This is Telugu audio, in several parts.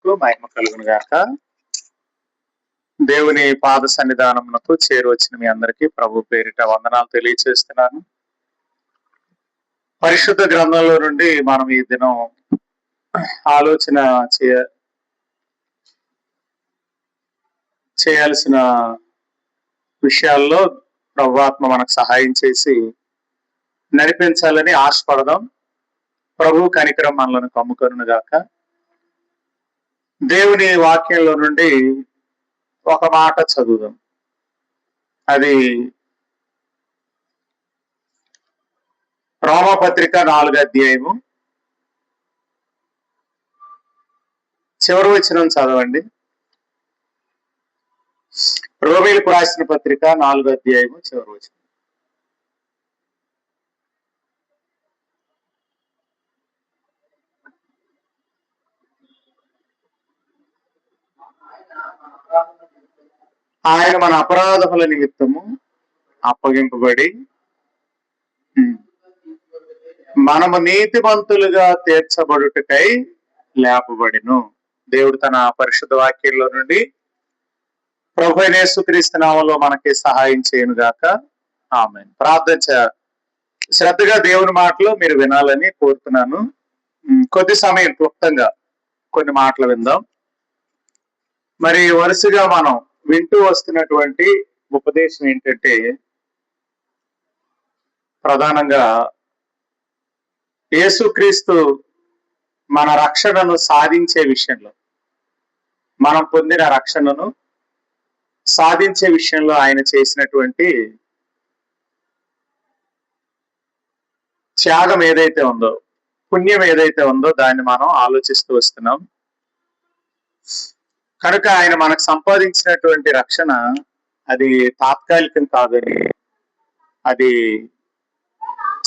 నామమునకు మహిమ కలుగును గాక. దేవుని పాద సన్నిధానమునకు చేరువచ్చిన మీ అందరికీ ప్రభు పేరిట వందనాలు తెలియచేస్తున్నాను. పరిశుద్ధ గ్రంథంలో నుండి మనం ఈ దినం ఆలోచన చేయాల్సిన విషయాల్లో ప్రభువాత్మ మనకు సహాయం చేసి నడిపించాలని ఆశపడదాం. ప్రభు కనికరం మనలను కమ్ముకొనును గాక. దేవుని వాక్యంలో నుండి ఒక మాట చదువుదాం. అది రోమపత్రిక 4వ అధ్యాయము చివరి వచనం చదవండి. రోమీయులకు రాసిన పత్రిక 4వ అధ్యాయము చివరి వచనం. ఆయన మన అపరాధముల నిమిత్తము అప్పగింపబడి మనము నీతిమంతులుగా తీర్చబడుటకై లేపబడిను. దేవుడు తన పరిశుద్ధ వాక్యంలో నుండి ప్రభు అయిన యేసుక్రీస్తు నామములో మనకి సహాయం చేయను గాక. ఆమేన్. ప్రార్థన శ్రద్ధగా దేవుని మాటలు మీరు వినాలని కోరుతున్నాను. కొద్ది సమయం క్లుప్తంగా కొన్ని మాటలు విందాం. మరి వరుసగా మనం వింటూ వస్తున్నటువంటి ఉపదేశం ఏంటంటే, ప్రధానంగా యేసుక్రీస్తు మన రక్షణను సాధించే విషయంలో, మనం పొందిన రక్షణను సాధించే విషయంలో ఆయన చేసినటువంటి త్యాగం ఏదైతే ఉందో, పుణ్యం ఏదైతే ఉందో దాన్ని మనం ఆలోచిస్తూ వస్తున్నాం. కనుక ఆయన మనకు సంపాదించినటువంటి రక్షణ అది తాత్కాలికం కాదని, అది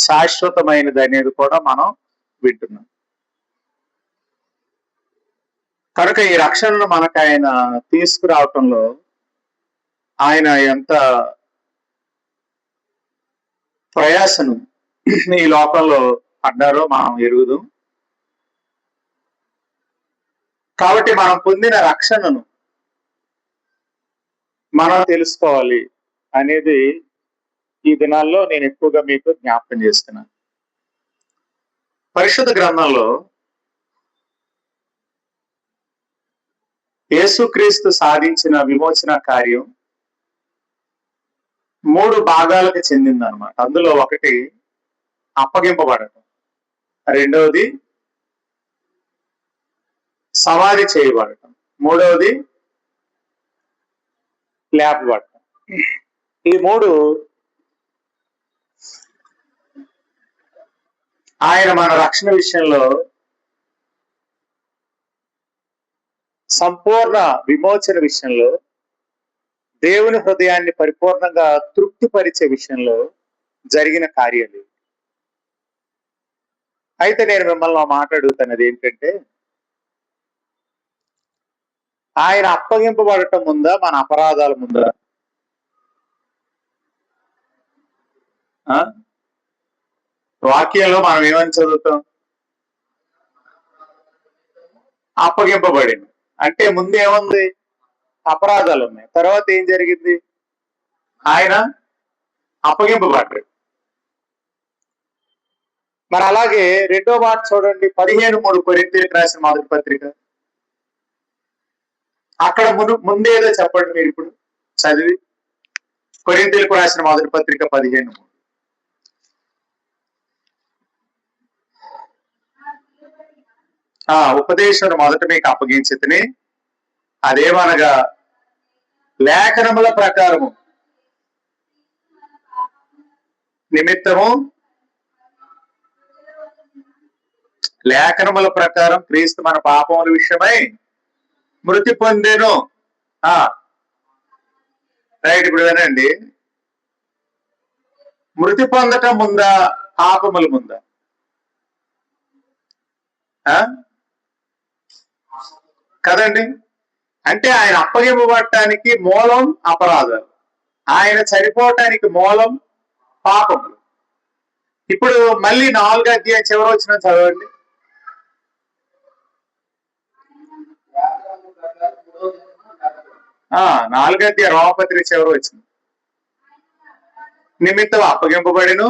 శాశ్వతమైనది అనేది కూడా మనం వింటున్నాం. కనుక ఈ రక్షణను మనకు ఆయన తీసుకురావటంలో ఆయన ఎంత ప్రయాసను ఈ లోకంలో పడ్డారో మనం ఎరుగుదాం. కాబట్టి మనం పొందిన రక్షణను మనం తెలుసుకోవాలి అనేది ఈ దినాల్లో నేను ఎక్కువగా మీకు జ్ఞాపకం చేస్తున్నాను. పరిశుద్ధ గ్రంథంలో యేసుక్రీస్తు సాధించిన విమోచన కార్యం 3 భాగాలకు చెందిందనమాట. అందులో ఒకటి అప్పగింపబడటం, రెండవది సమాధి చేయబడటం, మూడవది లేపబడటం. ఈ 3 ఆయన మన రక్షణ విషయంలో సంపూర్ణ విమోచన విషయంలో, దేవుని హృదయాన్ని పరిపూర్ణంగా తృప్తిపరిచే విషయంలో జరిగిన కార్యాలు. అయితే నేను మిమ్మల్ని మాట్లాడుతున్నది ఏంటంటే, ఆయన అప్పగింపబడటం ముందా, మన అపరాధాల ముందా? వాక్యంలో మనం ఏమని చదువుతాం? అప్పగింపబడింది అంటే ముందు ఏముంది? అపరాధాలు ఉన్నాయి. తర్వాత ఏం జరిగింది? ఆయన అప్పగింపబడ్డాడు. మరి అలాగే రెండో మాట చూడండి, 15:3 కొరింథీయులకు రాసిన మొదటి పత్రిక. అక్కడ ముందేదో చెప్పండి మీరు ఇప్పుడు చదివి. కొరింథీయులకు రాసిన మొదటి పత్రిక 15:3. ఉపదేశం మొదట మీకు అప్పగించితిని, అదేమనగా లేఖనముల ప్రకారము నిమిత్తము, లేఖనముల ప్రకారం క్రీస్తు మన పాపముల విషయమై మృతి పొందెను. రైట్. ఇప్పుడు వినండి, మృతి పొందటం ముందా, పాపముల ముందా? కదండి. అంటే ఆయన అప్పగింపబడటానికి మూలం అపరాధాలు, ఆయన చనిపోవటానికి మూలం పాపములు. ఇప్పుడు మళ్ళీ 4వ అధ్యాయం చివరి వచనం చదవండి. 4వ అధ్యాయం రోమపత్రిక చివరి వచ్చింది. నిమిత్తం అప్పగింపబడిను,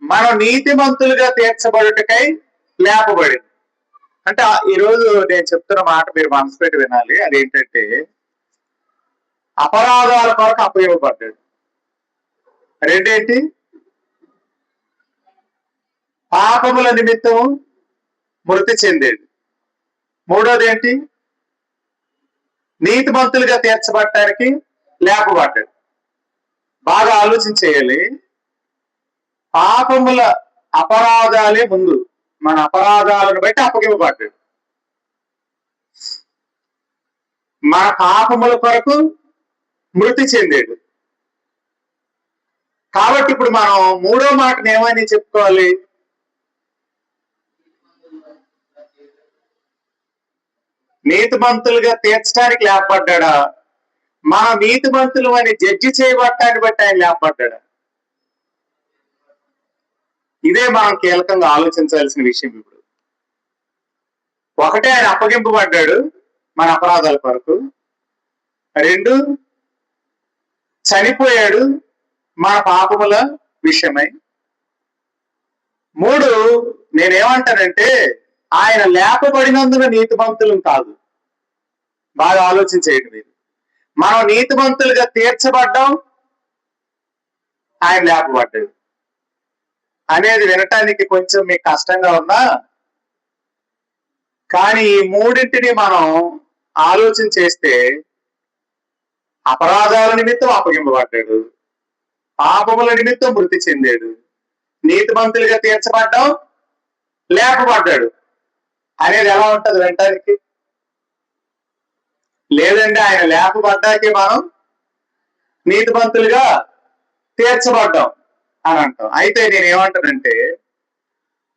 మనం నీతిమంతులుగా తీర్చబడుటకై లేపబడి. అంటే ఈరోజు నేను చెప్తున్న మాట మీరు మనసు పెట్టి వినాలి. అదేంటంటే అపరాధాల కొరకు అప్పగింపబడ్డాడు. రెండేంటి? పాపముల నిమిత్తం మృతి చెందాడు. మూడోది ఏంటి? నీతిమంతులుగా తీర్చబడటానికి లేపబడ్డాడు. బాగా ఆలోచించేయాలి. పాపముల అపరాధాలే ముందు, మన అపరాధాలను బట్టి అప్పగింపబడ్డాడు. మన పాపముల కొరకు మృతి చెందాడు. కాబట్టి ఇప్పుడు మనం మూడో మాటను ఏమని చెప్పుకోవాలి? నీతిమంతులుగా తీర్చడానికి లేపబడ్డా, మనం నీతిమంతులు అని జడ్జి చేయబట్టాన్ని బట్టి ఆయన లేపబడ్డా? ఇదే మనం కీలకంగా ఆలోచించాల్సిన విషయం. ఇప్పుడు ఒకటే, ఆయన అప్పగింపబడ్డాడు మన అపరాధాల కొరకు. 2, చనిపోయాడు మన పాపముల విషయమై. 3, నేనేమంటానంటే ఆయన లేపబడినందున నీతిమంతులు కాదు. బాగా ఆలోచించేయండి మీరు. మనం నీతిమంతులుగా తీర్చబడ్డాం, ఆయన లేపబడ్డాడు అనేది వినటానికి కొంచెం మీకు కష్టంగా ఉన్నా, కానీ ఈ మూడింటిని మనం ఆలోచన చేస్తే అపరాధాల నిమిత్తం అప్పగింపబడ్డాడు, పాపముల నిమిత్తం మృతి చెందాడు, నీతిమంతులుగా తీర్చబడ్డాం, లేపబడ్డాడు అనేది ఎలా ఉంటది వినటానికి? లేదండి, ఆయన లేపబడ్డాకే మనం నీతిమంతులుగా తీర్చబడ్డాం అని అంటాం. అయితే నేనేమంటానంటే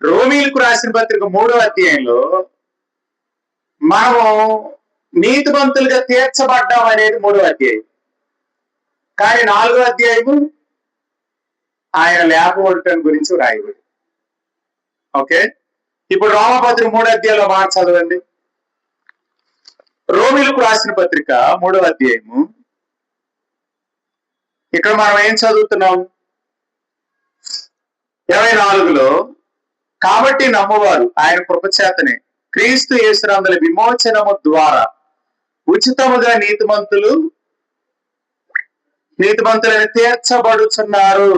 రోమీలకు రాసిన పత్రిక 3వ అధ్యాయంలో మనము నీతిమంతులుగా తీర్చబడ్డాం అనేది 3వ అధ్యాయం. కానీ 4వ అధ్యాయము ఆయన లేపబడటం గురించి రాయబడి. ఓకే, ఇప్పుడు రోమపత్రిక 3వ అధ్యాయంలో మాట చదవండి. రోమీలకు రాసిన పత్రిక 3వ అధ్యాయము. ఇక్కడ మనం ఏం చదువుతున్నాం? 24లో, కాబట్టి నమ్మవారు ఆయన కృపచేతనే క్రీస్తు యేసునందుల విమోచనము ద్వారా ఉచితముగా నీతిమంతులని తీర్చబడుచున్నారు.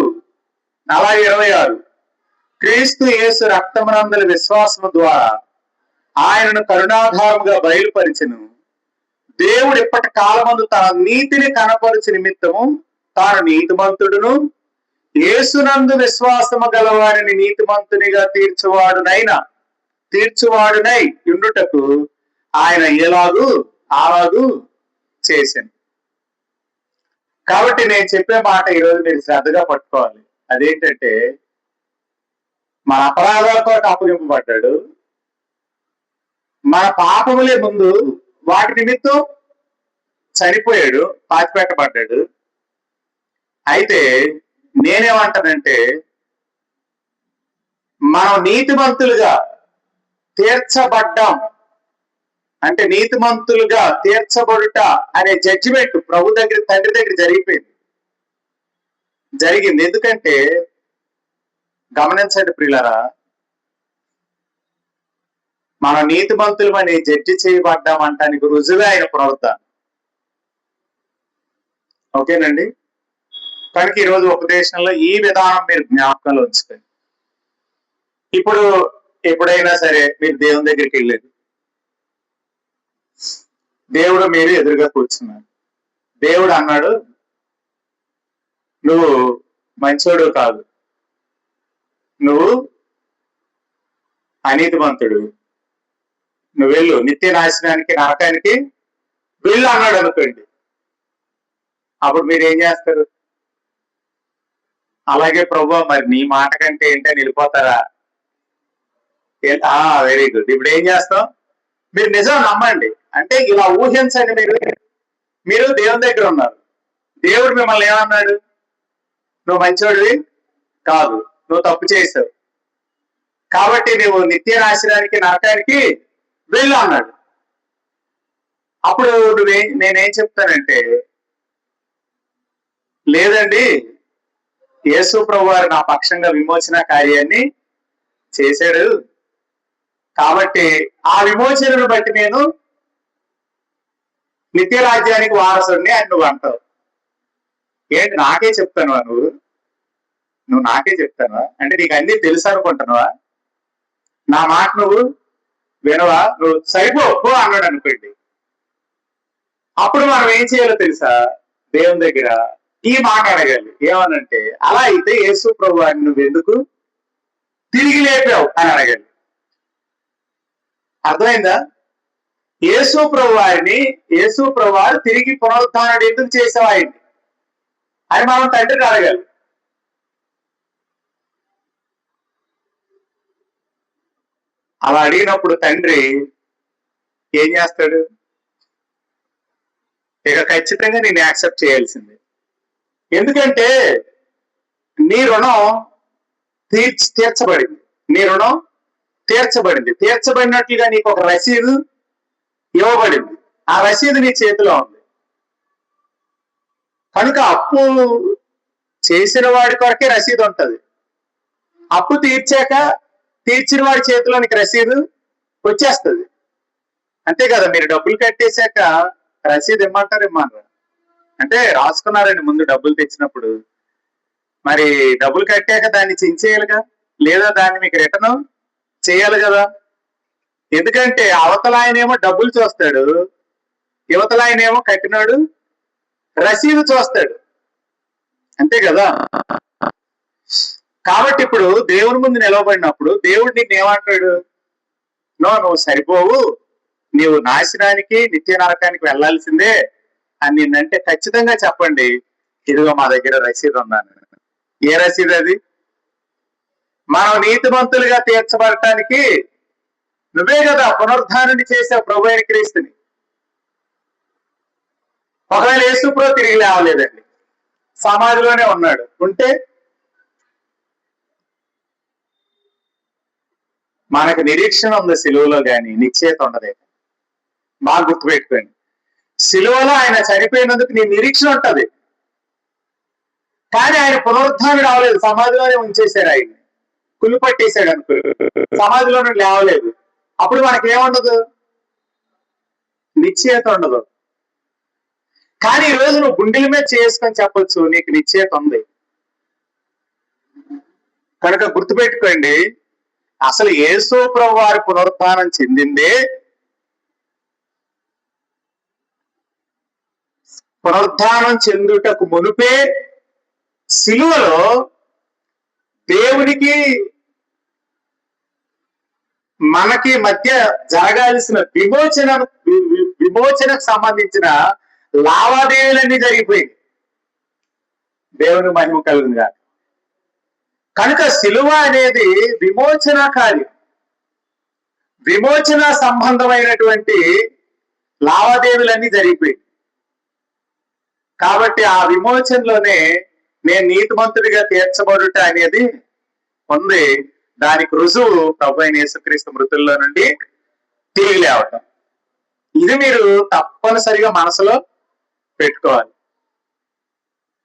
అలా 26, క్రీస్తు యేసు రక్తమునందుల విశ్వాసము ద్వారా ఆయనను కరుణాధారముగా బయలుపరిచెను. దేవుడు ఇప్పటి కాలమందు తన నీతిని కనపరచు నిమిత్తము తాను నీతిమంతుడును యేసునందు విశ్వాసము గలవారిని నీతిమంతునిగా తీర్చువాడునై ఉండుటకు ఆయన అలాగూ చేశాను. కాబట్టి నేను చెప్పే మాట ఈరోజు మీరు శ్రద్ధగా పట్టుకోవాలి. అదేంటంటే మన అపరాధాల కొరకు అప్పగింపబడ్డాడు, మన పాపములే ముందు వాటి నిమిత్తం చనిపోయాడు, పాతిపెట్టబడ్డాడు. అయితే నేనేమంటానంటే మనం నీతిమంతులుగా తీర్చబడ్డాం అంటే నీతిమంతులుగా తీర్చబడుట అనే జడ్జిమెంట్ ప్రభు దగ్గర, తండ్రి దగ్గర జరిగింది. ఎందుకంటే గమనించండి ప్రియులారా, మన నీతిమంతులు అని జడ్జి చేయబడ్డామంటానికి రుజువే ఆయన ప్రవర్తన. ఓకేనండి. కనుక ఈరోజు ఉపదేశంలో ఈ విధానం మీరు జ్ఞాపకంలో ఉంచుకోండి. ఇప్పుడు ఎప్పుడైనా సరే మీరు దేవుని దగ్గరికి వెళ్ళలేదు, దేవుడు మీరు ఎదురుగా కూర్చున్నారు. దేవుడు అన్నాడు, నువ్వు మంచోడు కాదు, నువ్వు అనీతిమంతుడు, నువ్వు వెళ్ళు, నిత్య నాశనానికి, నరకానికి వెళ్ళు అన్నాడు అనుకోండి. అప్పుడు మీరు ఏం చేస్తారు? అలాగే ప్రభు మరి నీ మాట కంటే ఏంటని వెళ్ళిపోతారా? Very good. ఇప్పుడు ఏం చేస్తాం? మీరు నిజం నమ్మండి. అంటే ఇలా ఊహించండి, మీరు దేవుని దగ్గర ఉన్నారు, దేవుడు మిమ్మల్ని ఏమన్నాడు? నువ్వు మంచోడివి కాదు, నువ్వు తప్పు చేసావు, కాబట్టి నువ్వు నిత్య నాశనానికి, నరకానికి వెళ్ళు అన్నాడు. అప్పుడు నేనేం చెప్తానంటే, లేదండి, యేసు ప్రభు వారు నా పక్షంగా విమోచన కార్యాన్ని చేశాడు, కాబట్టి ఆ విమోచనను బట్టి నేను నిత్య రాజ్యానికి వారసుడిని అని నువ్వు అంటావు. ఏంటి నాకే చెప్తానువా నువ్వు నాకే చెప్తానువా? అంటే నీకు అన్ని తెలుసు అనుకుంటున్నావా? నా మాట నువ్వు వినవా? నువ్వు సరిపో అన్నాడు అనుకోండి. అప్పుడు మనం ఏం చేయాలో తెలుసా? దేవుని దగ్గర ఈ మాట అడగాలి. ఏమనంటే, అలా అయితే యేసు ప్రభు వారిని నువ్వు ఎందుకు తిరిగి లేపావు అని అడగాలి. అర్థమైందా? యేసు ప్రభు వారు తిరిగి పునరుద్ధానం ఎందుకు చేసావు ఆయన్ని అని మనం తండ్రిని అడగాలి. అలా అడిగినప్పుడు తండ్రి ఏం చేస్తాడు? ఇక ఖచ్చితంగా నేను యాక్సెప్ట్ చేయాల్సిందే. ఎందుకంటే నీ రుణం తీర్చబడింది. నీ రుణం తీర్చబడినట్లుగా నీకు ఒక రసీదు ఇవ్వబడింది. ఆ రసీదు నీ చేతిలో ఉంది. కనుక అప్పు చేసిన వాడి కొరకే రసీదు ఉంటది. అప్పు తీర్చిన వాడి చేతిలో నీకు రసీదు వచ్చేస్తుంది. అంతే కదా? మీరు డబ్బులు కట్టేశాక రసీదు ఇమ్మన్నారు అంటే రాసుకున్నారండి ముందు డబ్బులు తెచ్చినప్పుడు. మరి డబ్బులు కట్టాక దాన్ని చించేయాలిగా, లేదా దాన్ని మీకు రిటర్న్ చేయాలి కదా. ఎందుకంటే అవతల ఆయనేమో డబ్బులు చూస్తాడు, యువతల ఆయనేమో కట్టినాడు రసీదు చూస్తాడు. అంతే కదా? కాబట్టి ఇప్పుడు దేవుని ముందు నిలవబడినప్పుడు దేవుడు నిన్ను ఏమంటాడు? నువ్వు సరిపోవు, నీవు నాశనానికి నిత్య నరకానికి వెళ్లాల్సిందే అని నిన్నంటే ఖచ్చితంగా చెప్పండి, ఇదిగో మా దగ్గర రసీదు ఉందని. ఏ రసీదు అది? మనం నీతిమంతులుగా తీర్చబడటానికి నువ్వే కదా పునరుద్ధానాన్ని చేసావు ప్రభు అయిన క్రీస్తుని. ఒకవేళ యేసు ప్రభు తిరిగి లేవలేదండి, సమాధిలోనే ఉన్నాడు, ఉంటే మనకు నిరీక్షణ ఉంది సిలువలో, కానీ నిశ్చయిత ఉండదే. బాగా గుర్తుపెట్టుకోండి, సిలువలో ఆయన చనిపోయినందుకు నీ నిరీక్షణ ఉంటది, కానీ ఆయన పునరుద్ధానం రావలేదు, సమాధిలోనే ఉంచేశారు. ఆయన కుళ్ళు పట్టేశాడు అనుకో, సమాధిలో నుండి లేవలేదు. అప్పుడు మనకేముండదు? నిశ్చయిత ఉండదు. కానీ ఈ రోజు నువ్వు గుండెల మీద చేసుకొని చెప్పొచ్చు నీకు నిశ్చయిత ఉంది. కనుక గుర్తుపెట్టుకోండి, అసలు యేసు ప్రభు వారి పునరుద్ధానం చెందిందే పునరుద్ధానం చెందుటకు మునుపే సిలువలో దేవునికి మనకి మధ్య జరగాల్సిన విమోచనకు సంబంధించిన లావాదేవీలన్నీ జరిగిపోయింది. దేవుని మహిమ కలుగునుగా. కనుక సిలువ అనేది విమోచన కార్యం, విమోచన సంబంధమైనటువంటి లావాదేవీలన్నీ జరిగిపోయింది. కాబట్టి ఆ విమోచనలోనే నేను నీతిమంతుడిగా తీర్చబడుట అనేది ఉంది. దానికి రుజువు ప్రభు అయిన యేసుక్రీస్తు మృతుల్లో నుండి తిరిగి లేవటం. ఇది మీరు తప్పనిసరిగా మనసులో పెట్టుకోవాలి.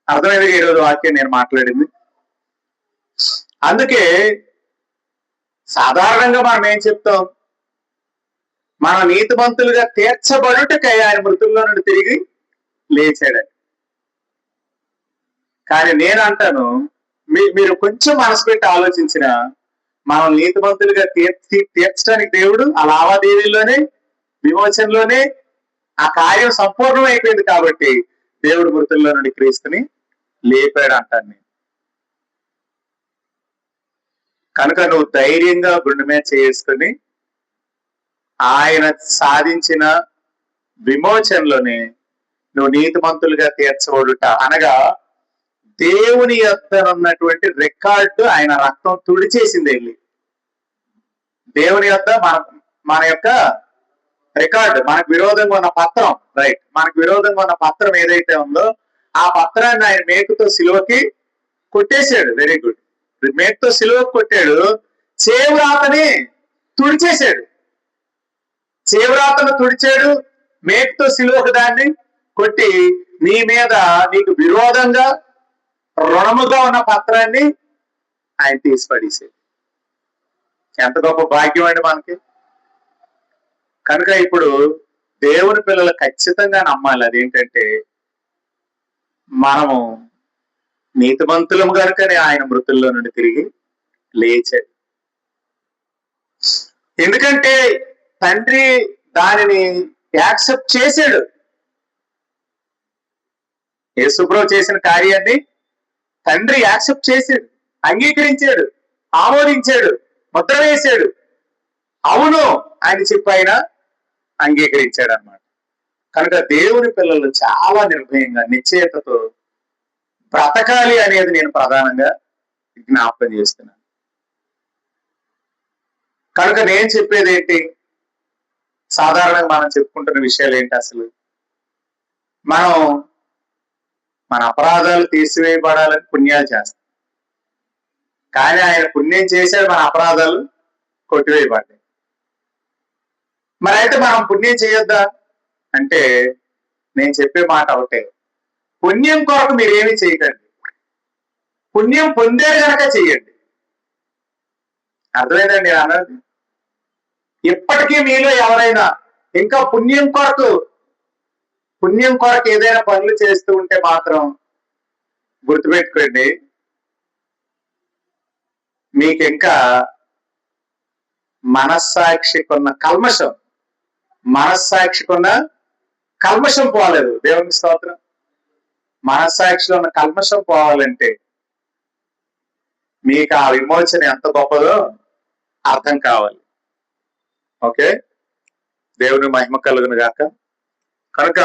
అర్థమైంది ఈరోజు వాక్యం నేను మాట్లాడింది. అందుకే సాధారణంగా మనం ఏం చెప్తాం? మన నీతిమంతులుగా తీర్చబడుటకై ఆయన మృతుల్లో నుండి తిరిగి లేచాడని. కానీ నేను అంటాను, మీరు కొంచెం మనసు పెట్టి ఆలోచించిన, మనం నీతిమంతులుగా తీర్చడానికి దేవుడు ఆ లావాదేవీల్లోనే విమోచనలోనే ఆ కార్యం సంపూర్ణం అయిపోయింది. కాబట్టి దేవుడు మృతుల్లో నుండి క్రీస్తుని లేపాడు అంటాను నేను. కనుక నువ్వు ధైర్యంగా గుండె మీద చేసుకుని ఆయన సాధించిన విమోచనలోనే నువ్వు నీతిమంతులుగా తీర్చబడుట అనగా దేవుని యొద్దనున్నటువంటి రికార్డు ఆయన రక్తం తుడిచేసింది. వెళ్ళి దేవుని యొద్ద మన యొక్క రికార్డు, మనకు విరోధంగా ఉన్న పత్రం, రైట్, మనకు విరోధంగా ఉన్న పత్రం ఏదైతే ఉందో ఆ పత్రాన్ని ఆయన మేకుతో సిలువకి కొట్టేశాడు. Very good. మేకుతో సిలువకి కొట్టాడు, చేవ్రాతని తుడిచేశాడు. చేవ్రాతను తుడిచాడు, మేకుతో సిలువకు దాన్ని కొట్టి నీ మీద నీకు విరోధంగా రుణముగా ఉన్న పత్రాన్ని ఆయన తీసి పడేసేది. ఎంత గొప్ప భాగ్యం అండి మనకి. కనుక ఇప్పుడు దేవుని పిల్లలు ఖచ్చితంగా నమ్మాలి. అదేంటంటే మనము నీతిమంతులము కనుకనే ఆయన మృతుల్లో నుండి తిరిగి లేచాడు. ఎందుకంటే తండ్రి దానిని యాక్సెప్ట్ చేశాడు. యేసుప్రభు చేసిన కార్యాన్ని తండ్రి యాక్సెప్ట్ చేశాడు, అంగీకరించాడు, ఆమోదించాడు, ముద్ర వేశాడు. అవును ఆయన చెప్పి ఆయన అంగీకరించాడు అన్నమాట. కనుక దేవుని పిల్లలు చాలా నిర్భయంగా నిశ్చయతతో బ్రతకాలి అనేది నేను ప్రధానంగా జ్ఞాపకం చేస్తున్నాను. కనుక నేను చెప్పేది ఏంటి, సాధారణంగా మనం చెప్పుకుంటున్న విషయాలు ఏంటి, అసలు మనం మన అపరాధాలు తీసివేయబడాలని పుణ్యాలు చేస్తాం. కానీ ఆయన పుణ్యం చేశాడు, మన అపరాధాలు కొట్టివేయబడ్డాయి. మరి అయితే మనం పుణ్యం చేయొద్దా అంటే నేను చెప్పే మాట ఒకటే, పుణ్యం కొరకు మీరేమీ చేయకండి, పుణ్యం పొందే కనుక చెయ్యండి. అర్థమైందండి నేను అన్నది. ఇప్పటికీ మీలో ఎవరైనా ఇంకా పుణ్యం కొరకు ఏదైనా పనులు చేస్తూ ఉంటే మాత్రం గుర్తుపెట్టుకోండి, మీకు ఇంకా మనస్సాక్షికున్న కల్మషం పోలేదు. దేవునికి స్తోత్రం. మనస్సాక్షిలో ఉన్న కల్మషం పోవాలంటే మీకు ఆ విమోచన ఎంత గొప్పదో అర్థం కావాలి. ఓకే, దేవుని మహిమ కలుగును గాక. కనుక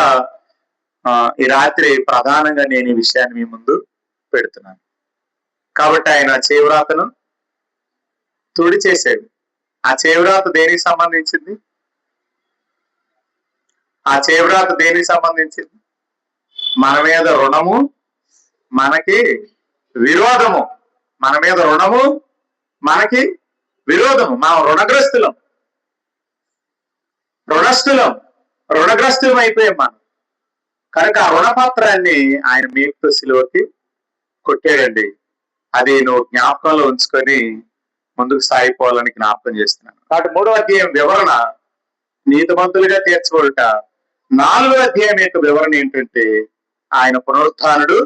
ఈ రాత్రి ప్రధానంగా నేను ఈ విషయాన్ని మీ ముందు పెడుతున్నాను. కాబట్టి ఆయన చేవ్రాతను తుడి చేశాడు. ఆ చేవ్రాత దేనికి సంబంధించింది? మన మీద రుణము, మనకి విరోధము. మన మీద రుణము, మనకి విరోధము. మనం రుణగ్రస్తులం అయిపోయాం మనం. కనుక ఆ రుణపత్రాన్ని ఆయన మేకుతో సిలువకి కొట్టాడండి. అది నువ్వు జ్ఞాపకంలో ఉంచుకొని ముందుకు సాగిపోవాలని జ్ఞాపకం చేస్తున్నాను. కాబట్టి 3వ అధ్యాయం వివరణ నీతిమంతులుగా తీర్చబడుట. 4వ అధ్యాయం యొక్క వివరణ ఏంటంటే ఆయన పునరుత్థానుడు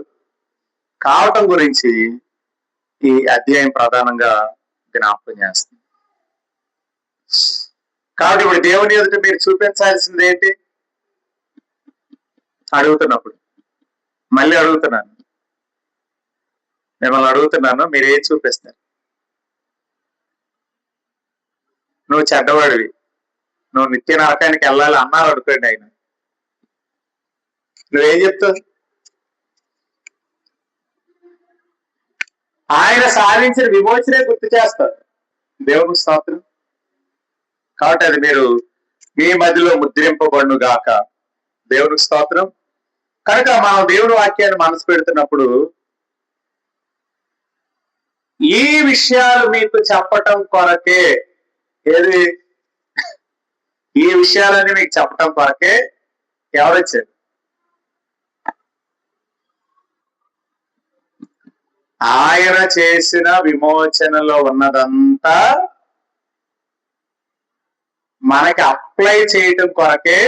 కావటం గురించి ఈ అధ్యాయం ప్రధానంగా జ్ఞాపకం చేస్తుంది. కాబట్టి ఇప్పుడు దేవుని ఎదుట మీరు చూపించాల్సింది ఏంటి అడుగుతున్నప్పుడు, మళ్ళీ మిమ్మల్ని అడుగుతున్నాను, మీరు ఏం చూపిస్తారు? నువ్వు చెడ్డవాడివి, నువ్వు నిత్య నరకానికి వెళ్ళాలి అన్నారు అనుకోండి, ఆయన నువ్వేం చెప్తావు? ఆయన సాధించిన విమోచనే గుర్తు చేస్తారు. దేవునికి స్తోత్రం. కాబట్టి అది మీరు మీ మధ్యలో ముద్రింపబడును గాక. దేవునికి స్తోత్రం. కనుక మనం దేవుని వాక్యాన్ని మనసు పెడుతున్నప్పుడు ఈ విషయాలు మీకు చెప్పటం కొరకే, ఈ విషయాలన్నీ మీకు చెప్పటం కొరకే ఎవరొచ్చారు? ఆయన చేసిన విమోచనలో ఉన్నదంతా మనకి అప్లై చేయటం కొరకే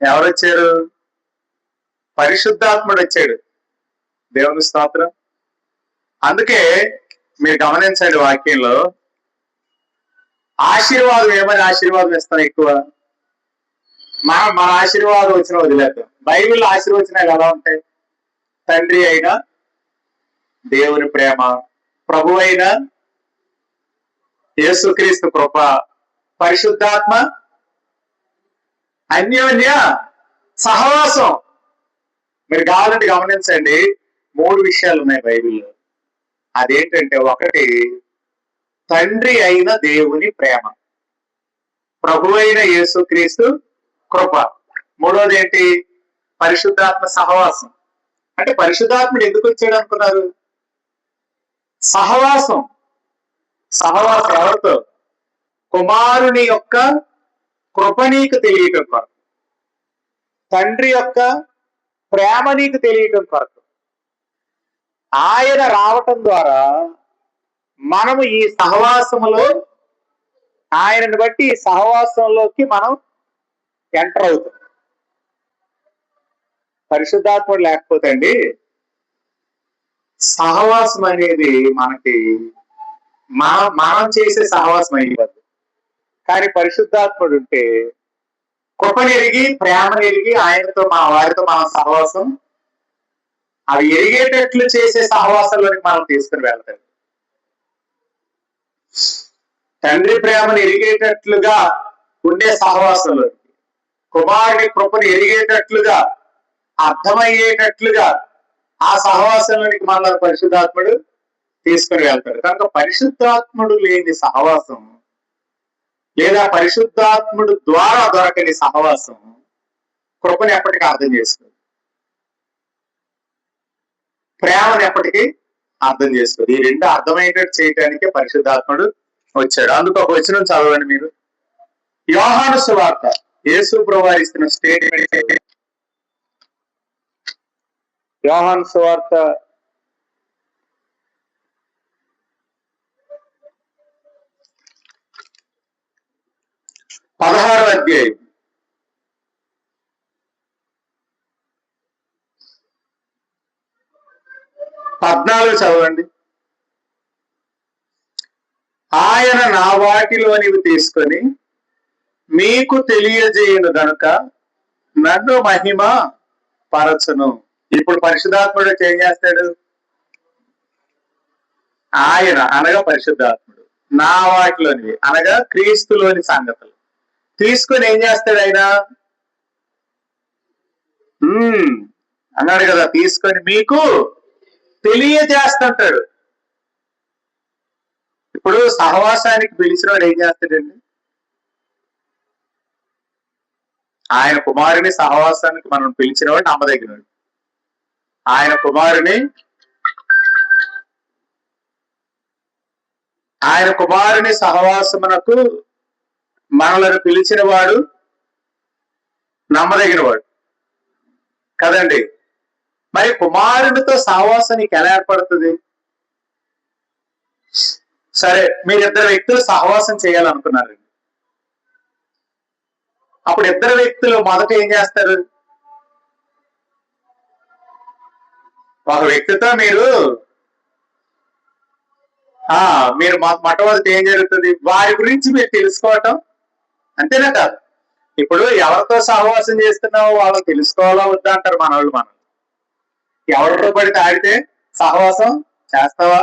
ఎవరొచ్చారు? పరిశుద్ధాత్ముడు వచ్చాడు. దేవుని స్తోత్రం. అందుకే మీరు గమనించండి, వాక్యంలో ఆశీర్వాదం ఏమని ఆశీర్వాదం ఇస్తాం ఎక్కువ? మన ఆశీర్వాదం వచ్చిన వదిలేద్దాం. బైబిల్లో ఆశీర్వచనాలు ఎలా ఉంటాయి? తండ్రి అయిన దేవుని ప్రేమ, ప్రభు అయిన యేసుక్రీస్తు కృప, పరిశుద్ధాత్మ అన్యోన్య సహవాసం. మీరు కావాలంటే గమనించండి, 3 విషయాలు ఉన్నాయి బైబిల్లో. అదేంటంటే, ఒకటి తండ్రి అయిన దేవుని ప్రేమ, ప్రభు అయిన యేసుక్రీస్తు కృప. 3వది ఏంటి? పరిశుద్ధాత్మ సహవాసం. అంటే పరిశుద్ధాత్ముడు ఎందుకు వచ్చాడు అనుకున్నారు? సహవాసం ఎవరితో? కుమారుని యొక్క కృప నీకు తెలియటం కొరకు. తండ్రి యొక్క ప్రేమ నీకు తెలియటం కొరకు ఆయన రావటం ద్వారా మనము ఈ సహవాసములో ఆయనను బట్టి ఈ సహవాసంలోకి మనం ఎంటర్ అవుతాం. పరిశుద్ధాత్ముడు లేకపోతే అండి సహవాసం అనేది మనకి మనం చేసే సహవాసం అయిపోద్ది. కానీ పరిశుద్ధాత్ముడు ఉంటే కృపను ఎరిగి ప్రేమను ఎరిగి ఆయనతో వారితో మన సహవాసం అవి ఎరిగేటట్లు చేసే సహవాసంలోనికి మనం తీసుకుని వెళ్తాం. తండ్రి ప్రేమను ఎరిగేటట్లుగా ఉండే సహవాసంలో కుమారుడి కృపను ఎరిగేటట్లుగా అర్థమయ్యేటట్లుగా ఆ సహవాసంలోనికి మన పరిశుద్ధాత్ముడు తీసుకుని వెళ్తాడు. కనుక పరిశుద్ధాత్ముడు లేని సహవాసం లేదా పరిశుద్ధాత్ముడు ద్వారా దొరకని సహవాసం కృపను ఎప్పటికీ అర్థం చేసుకోదు, ప్రేమను ఎప్పటికీ అర్థం చేసుకోదు. ఈ రెండు అర్థమయ్యేటట్టు చేయడానికి పరిశుద్ధాత్ముడు వచ్చాడు. అందుకు ఒక వచనం చదవండి మీరు. యోహాను సువార్త, యేసు ప్రభువు ఇస్తున్న స్టేట్మెంట్. యోహాను సువార్త 16వ అధ్యాయం 14 చదవండి. ఆయన నా వాటిలోనివి తీసుకొని మీకు తెలియజేయను గనుక నన్ను మహిమ పరచును. ఇప్పుడు పరిశుద్ధాత్ముడు ఏం చేస్తాడు? ఆయన అనగా పరిశుద్ధాత్ముడు నా వాటిలోనివి అనగా క్రీస్తులోని సంగతులు తీసుకొని ఏం చేస్తాడు? ఆయన అన్నాడు కదా, తీసుకొని మీకు తెలియజేస్తుంటాడు. ఇప్పుడు సహవాసానికి పిలిచిన వాడు ఏం చేస్తాడండి? ఆయన కుమారుని సహవాసానికి మనం పిలిచిన వాడు నమ్మదగినవాడు. ఆయన కుమారుని సహవాసమునకు మనలను పిలిచిన వాడు నమ్మదగినవాడు కదండి. మరి కుమారునితో సహవాసం నీకు ఎలా ఏర్పడుతుంది? సరే, మీరిద్దరు వ్యక్తులు సహవాసం చేయాలనుకున్నారండి. అప్పుడు ఇద్దరు వ్యక్తులు మొదట ఏం చేస్తారు? ఒక వ్యక్తితో మీరు మొట్టమొదటి ఏం జరుగుతుంది? వారి గురించి మీరు తెలుసుకోవటం, అంతేనా కాదు? ఇప్పుడు ఎవరితో సహవాసం చేస్తున్నావో వాళ్ళని తెలుసుకోవాలా వద్దా అంటారు మన వాళ్ళు. మనం ఎవరితో పడితే ఆడితే సహవాసం చేస్తావా?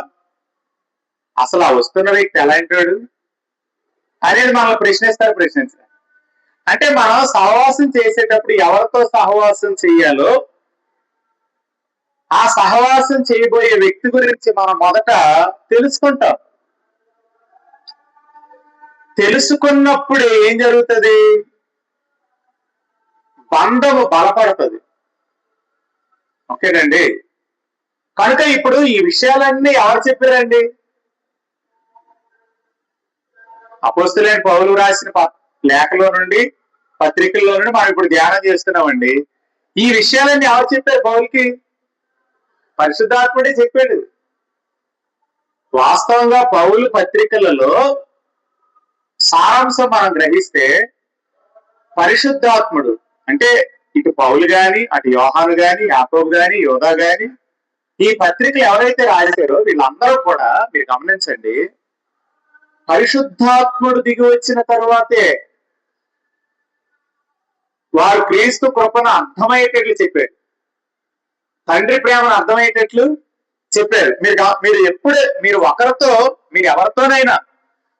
అసలు ఆ వస్తున్న వ్యక్తి ఎలాంటివాడు అనేది మనల్ని ప్రశ్నించారు. అంటే మనం సహవాసం చేసేటప్పుడు ఎవరితో సహవాసం చేయాలో ఆ సహవాసం చేయబోయే వ్యక్తి గురించి మనం మొదట తెలుసుకుంటాం. తెలుసుకున్నప్పుడు ఏం జరుగుతుంది? బంధము బలపడుతుంది. ఓకేనండి. కనుక ఇప్పుడు ఈ విషయాలన్నీ ఎవరు చెప్పారండి? అపోస్తలుడైన పౌలు రాసిన లేఖలో నుండి, పత్రికల్లో నుండి మనం ఇప్పుడు ధ్యానం చేస్తున్నామండి. ఈ విషయాలన్నీ ఎవరు చెప్పారు పౌలుకి? పరిశుద్ధాత్ముడే చెప్పాడు. వాస్తవంగా పౌలు పత్రికలలో సారాంశం మనం గ్రహిస్తే పరిశుద్ధాత్ముడు అంటే ఇటు పౌలు గాని, అటు యోహాను గాని, యాకోబు గాని, యోధా గాని, ఈ పత్రికలు ఎవరైతే రాశారో వీళ్ళందరూ కూడా మీరు గమనించండి, పరిశుద్ధాత్ముడు దిగి వచ్చిన తర్వాతే వారు క్రీస్తు కృపను అర్థమయ్యేటట్లు చెప్పారు, తండ్రి ప్రేమను అర్థమయ్యేటట్లు చెప్పారు. మీరు మీరు ఎవరితోనైనా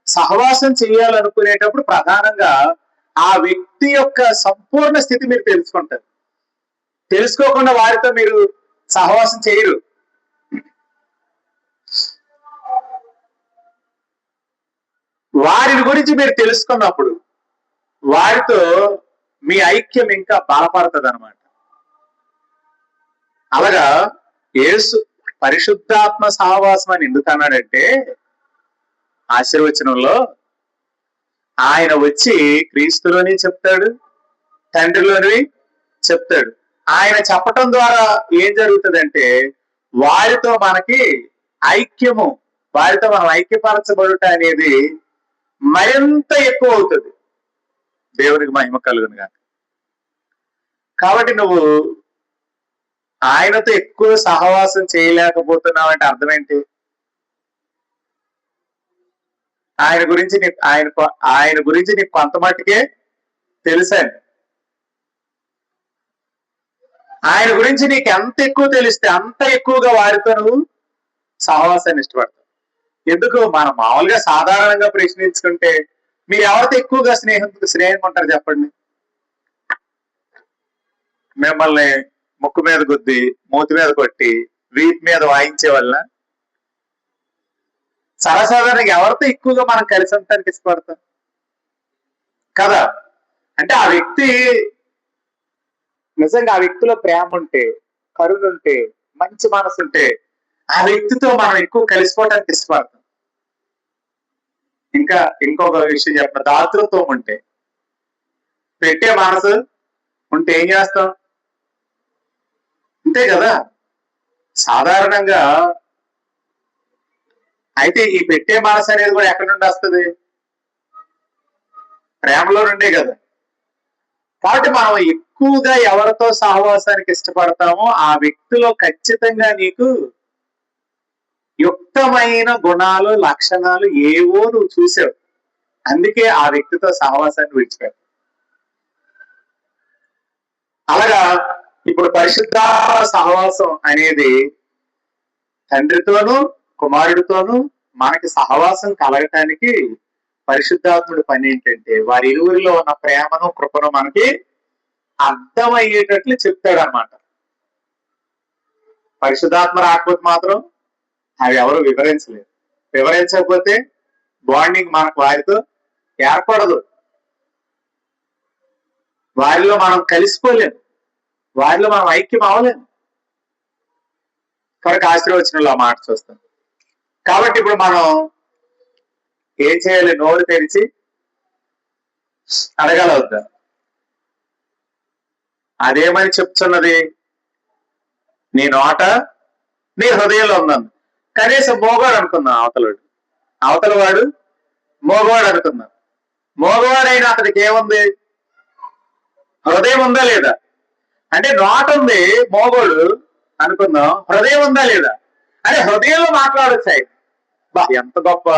సహవాసం చేయాలనుకునేటప్పుడు ప్రధానంగా ఆ వ్యక్తి యొక్క సంపూర్ణ స్థితి మీరు తెలుసుకుంటారు. తెలుసుకోకుండా వారితో మీరు సహవాసం చేయరు. వారిని గురించి మీరు తెలుసుకున్నప్పుడు వారితో మీ ఐక్యం ఇంకా బలపడుతుంది అన్నమాట. అలాగా యేసు పరిశుద్ధాత్మ సహవాసం అని ఎందుకు అన్నాడంటే, ఆశీర్వచనంలో ఆయన వచ్చి క్రీస్తులోని చెప్తాడు, తండ్రిలోని చెప్తాడు. ఆయన చెప్పటం ద్వారా ఏం జరుగుతుందంటే వారితో మనకి ఐక్యము, వారితో మనం ఐక్యపరచబడుట అనేది మరింత ఎక్కువ అవుతుంది. దేవునికి మహిమ కలుగును గాక. కాబట్టి నువ్వు ఆయనతో ఎక్కువ సహవాసం చేయలేకపోతున్నావు అంటే అర్థం ఏంటి? ఆయన గురించి నీకు కొంత మట్టుకే తెలుసండి. ఆయన గురించి నీకు ఎంత ఎక్కువ తెలిస్తే అంత ఎక్కువగా వారితో నువ్వు సహవాసాన్ని ఇష్టపడతావు. ఎందుకు? మనం మామూలుగా సాధారణంగా ప్రశ్నించుకుంటే మీరు ఎవరితో ఎక్కువగా స్నేహంగా ఉంటారు చెప్పండి? మిమ్మల్ని ముక్కు మీద గుద్ది, మూతి మీద కొట్టి, వీపు మీద వాయించే వల్ల సరసాధారణంగా ఎవరితో ఎక్కువగా మనం కలిసి ఉండటానికి ఇష్టపడతాం కదా? అంటే ఆ వ్యక్తి నిజంగా ఆ వ్యక్తిలో ప్రేమ ఉంటే, కరుణ ఉంటే, మంచి మనసు ఉంటే ఆ వ్యక్తితో మనం ఎక్కువ కలిసిపోవడానికి ఇష్టపడతాం. ఇంకా ఇంకొక విషయం చెప్పిన, దాతృత్వం ఉంటే, పెట్టే మనసు ఉంటే ఏం చేస్తాం? అంతే కదా సాధారణంగా. అయితే ఈ పెట్టే మనసు అనేది కూడా ఎక్కడి నుండి వస్తుంది? ప్రేమలో నుండే కదా. కాబట్టి మనం ఎక్కువగా ఎవరితో సహవాసానికి ఇష్టపడతామో ఆ వ్యక్తిలో ఖచ్చితంగా నీకు యుక్తమైన గుణాలు, లక్షణాలు ఏవో నువ్వు చూసావు. అందుకే ఆ వ్యక్తితో సహవాసాన్ని విడిచిపెట్టావు. అలాగా ఇప్పుడు పరిశుద్ధ సహవాసం అనేది తండ్రితోనూ కుమారుడితోనూ మనకి సహవాసం కలగటానికి పరిశుద్ధాత్ముడి పని ఏంటంటే వారి ఇరువురిలో ఉన్న ప్రేమను, కృపను మనకి అర్థమయ్యేటట్లు చెప్తాడనమాట. పరిశుద్ధాత్మ రాకపోతే మాత్రం అవి ఎవరు వివరించలేరు. వివరించకపోతే బాండింగ్ మనకు వారితో ఏర్పడదు. వారిలో మనం కలిసిపోలేము, వారిలో మనం ఐక్యం అవ్వలేము. కనుక ఆశీర్వచనంలో ఆ మాట చూస్తాం. కాబట్టి ఇప్పుడు మనం ఏం చేయాలి? నోరు తెరిచి అడగలవద్దా? అదేమని చెప్తున్నది? నీ నోట నీ హృదయంలో ఉన్నాను. కనీసం మోగవాడు అనుకుందాం, అవతల వాడు మోగవాడు అనుకుందాం. మోగవాడైనా అతనికి ఏముంది? హృదయం ఉందా లేదా? అంటే నోట ఉంది మోగోడు అనుకుందాం, హృదయం ఉందా లేదా? అంటే హృదయంలో మాట్లాడొచ్చాయి. ఎంత గొప్ప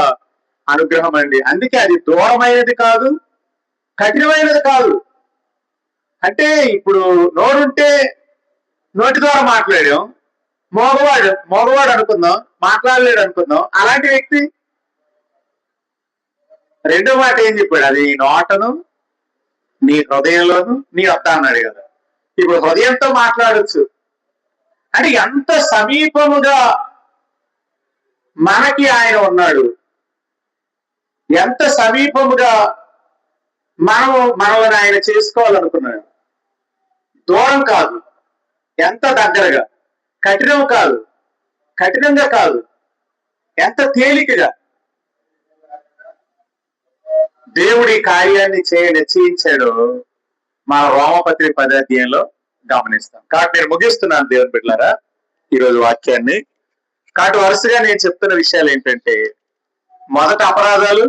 అనుగ్రహం అండి. అందుకే అది దూరమైనది కాదు, కఠినమైనది కాదు. అంటే ఇప్పుడు నోరుంటే నోటి ద్వారా మాట్లాడాం, మోగవాడు అనుకుందాం, మాట్లాడలేడు అనుకుందాం. అలాంటి వ్యక్తి రెండో మాట ఏం చెప్పాడు? అది నోటను నీ హృదయంలోను నీ వద్ద అన్నాడు కదా. ఇప్పుడు హృదయంతో మాట్లాడచ్చు అంటే ఎంత సమీపముగా మనకి ఆయన ఉన్నాడు, ఎంత సమీపముగా మనల్ని ఆయన చేసుకోవాలనుకున్నాడు. దూరం కాదు, ఎంత దగ్గరగా. కఠినంగా కాదు, ఎంత తేలికగా దేవుడి కార్యాన్ని నిశ్చయించాడో మన రోమపత్రిక 10వ అధ్యాయంలో గమనిస్తాం. కాబట్టి నేను ముగిస్తున్నాను దేవుని బిడ్డలారా ఈరోజు వాక్యాన్ని. కాబట్టి వరుసగా నేను చెప్తున్న విషయాలు ఏంటంటే, మొదట అపరాధాలు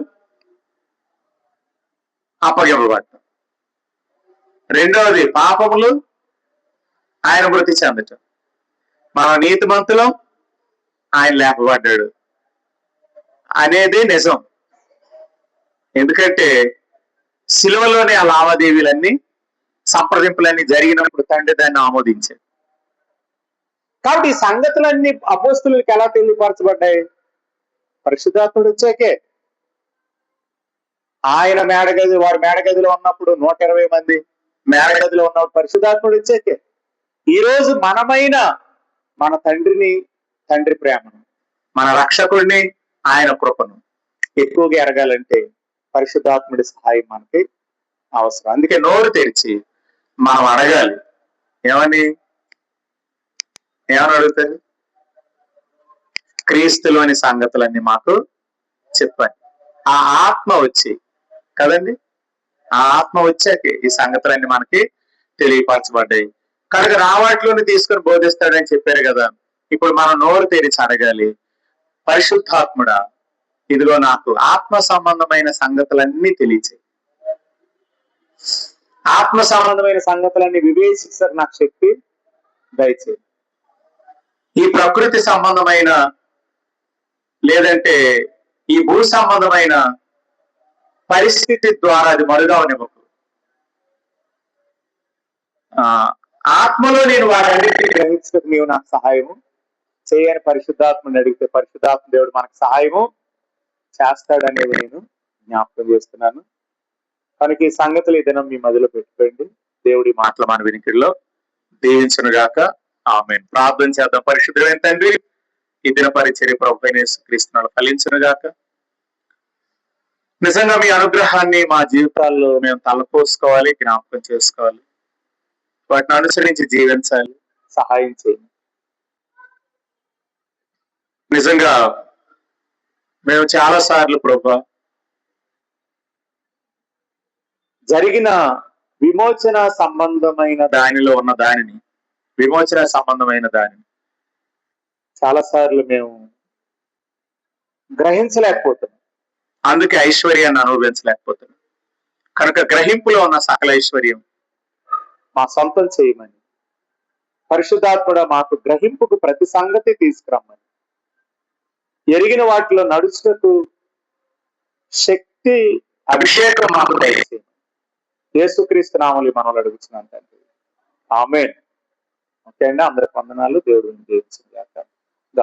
అప్పగింపబడటం, రెండవది పాపములు ఆయన మృతి చెందటం, మన నీతిమంతులం ఆయన లేపబడ్డాడు అనేది నిజం. ఎందుకంటే సిలువలోనే ఆ లావాదేవీలన్నీ, సంప్రదింపులన్నీ జరిగినప్పుడు తండ్రి దాన్ని ఆమోదించాడు. కాబట్టి ఈ సంగతులన్నీ అపోస్తులకు ఎలా తెలియపరచబడ్డాయి? పరిశుద్ధాత్ముడు వచ్చాకే. ఆయన వారి మేడగదిలో ఉన్నప్పుడు 120 మంది మేడగదిలో ఉన్నప్పుడు పరిశుద్ధాత్ముడు వచ్చాకే. ఈ రోజు మన తండ్రి ప్రేమను, మన రక్షకుడిని, ఆయన కృపను ఎక్కువగా ఎరగాలంటే పరిశుద్ధాత్ముడి సహాయం మనకి అవసరం. అందుకే నోరు తెరిచి మనం అడగాలి. ఏమని అడుగుతారు? క్రీస్తులోని సంగతులన్నీ మాకు చెప్పండి. ఆ ఆత్మ వచ్చి కదండి, ఆ ఆత్మ వచ్చాకే ఈ సంగతులన్నీ మనకి తెలియపరచబడ్డాయి. కనుక నా వాటిలోని తీసుకొని బోధిస్తాడని చెప్పారు కదా. ఇప్పుడు మనం నోరు తెరిచి అడగాలి, పరిశుద్ధాత్ముడా ఇదిగో నాకు ఆత్మ సంబంధమైన సంగతులన్నీ తెలియచేయి, ఆత్మ సంబంధమైన సంగతులన్నీ వివేచించక నాకు శక్తి దయచేయి. ఈ ప్రకృతి సంబంధమైన లేదంటే ఈ భూ సంబంధమైన పరిస్థితి ద్వారా అది మరుగవనివ్వకు. ఆత్మలో నేను వాటన్నిటిని గ్రహించడానికి నీవు నాకు సహాయము చేయని పరిశుద్ధాత్మని అడిగితే పరిశుద్ధాత్మ దేవుడు మనకు సహాయము చేస్తాడనేది నేను జ్ఞాపకం చేస్తున్నాను. కనుక ఈ సంగతులు ఈ దినం మీ మధ్యలో పెట్టుకోండి. దేవుడి మాటలు మన వినికిడిలో దీవించును గాక. ఆమేన్. ప్రార్థన చేద్దాం. పరిశుద్ధమైన తండ్రి, ఈ దిన పరిచర్య ప్రభువైన యేసుక్రీస్తునామములో ఫలించును గాక. నిజంగా మీ అనుగ్రహాన్ని మా జీవితాల్లో మేము తలపోసుకోవాలి, జ్ఞాపకం చేసుకోవాలి, వాటిని అనుసరించి జీవించాలి, సహాయం చేయండి. నిజంగా మేము చాలా సార్లు ప్రభువా జరిగిన విమోచన సంబంధమైన దానిలో ఉన్న దానిని, విమోచన సంబంధమైన దానిని చాలా సార్లు మేము గ్రహించలేకపోతున్నాం. అందుకే ఐశ్వర్యాన్ని అనుభవించలేకపోతున్నాం. కనుక గ్రహింపులో ఉన్న సకల ఐశ్వర్యం మా సొంతం చేయమని, పరిశుద్ధాత్ముడా మాకు గ్రహింపుకు ప్రతి సంగతి తీసుకురమ్మని, ఎరిగిన వాటిలో నడుచుటకు శక్తి అభిషేకం మాకు దయచేయండి. యేసుక్రీస్తు నామములో మనల్ని అడుగుతున్నాను తండ్రి. ఆమేన్. ఓకే అండి, అందరికి వందనాలు. దేవుడిని దీవించును గాక.